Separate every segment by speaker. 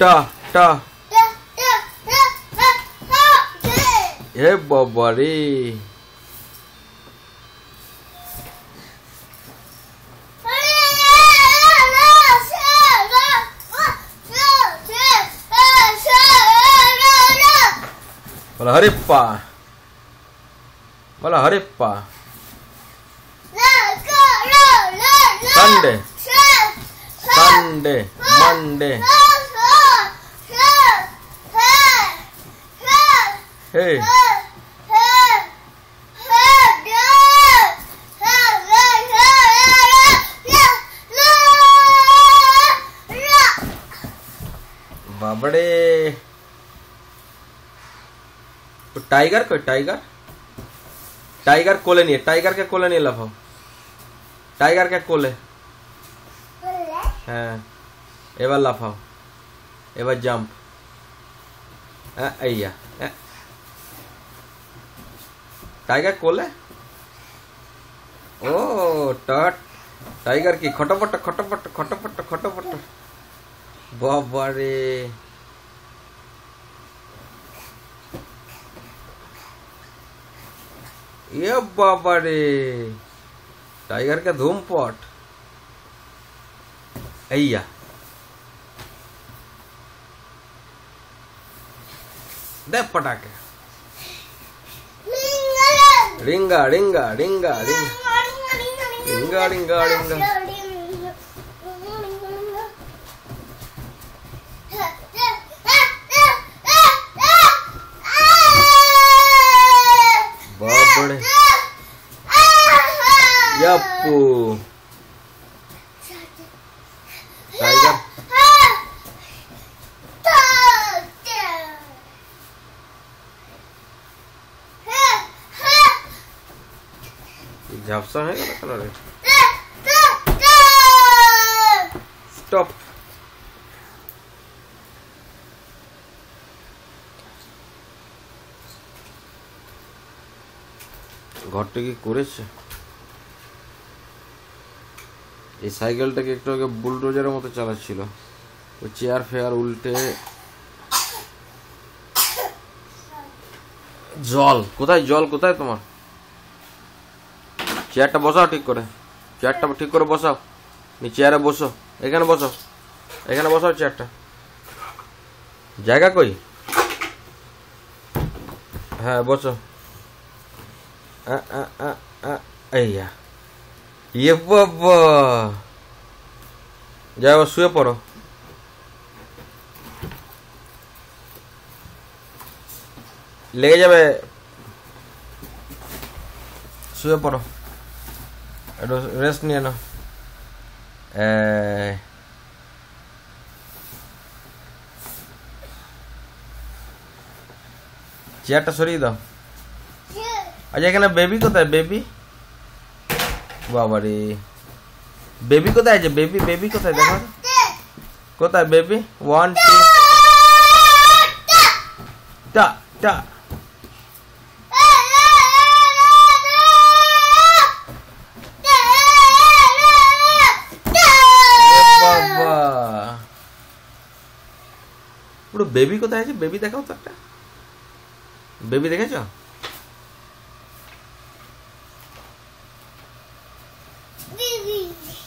Speaker 1: টা টা এ বাবা রে বলা হরিপ্পা বলা হরিপ্পা Sunday, Sunday, Monday. Hey. Bobde तो टाइगर कोई टाइगर टाइगर कोले नहीं है टाइगर के कोले नहीं लफो टाइगर के कोले हाँ एबार लाफाओ एबार जंप अय्या टाइगर कोले ओ टट टाइगर की खटपट खटपट खटपट खटपट बाबा रे ये बाबा रे टाइगर के धूमपट अय्या दे पटाके रिंगा रिंगा रिंगा रिंगा रिंगा रिंगा रिंगा बाबड़े यप्पू टाइगर झापसा है क्या कलर है स्टॉप ঘরটা কি করেছে এই সাইকেলটাকে একটু আগে বুলডোজারের মতো চালাচ্ছিল ওই চেয়ার ফেয়ার উল্টে জল কোথায় তোমার চেয়ারটা বসাও ঠিক করে বসাও নি চেয়ারে বসো এখানে বসাও চেয়ারটা জায়গা কই হ্যাঁ বসো अय्या ये बाबा जाओ শুয়ে পড়ো লেগে যাবে শুয়ে পড়ো একটু রেস্ট নিয়ে নাও চেয়ারটা সরিয়ে দাও अच्छा এখানে বেবি কোথায় বেবি বাবা রে বেবি কোথায় আছে বেবি কোথায় দেখো কোথায় বেবি 1 2 টা টা বাবা পুরো বেবি কোথায় আছে বেবি দেখাও তো একটা বেবি দেখেছো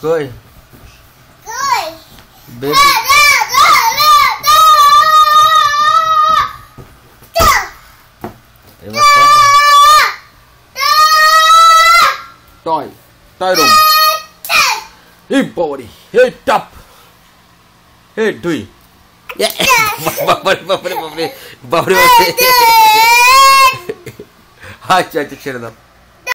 Speaker 1: कोई बेबी टॉय रूम हे बॉडी हे टप हे डुई बाबरे अच्छा ছেড়ে দাও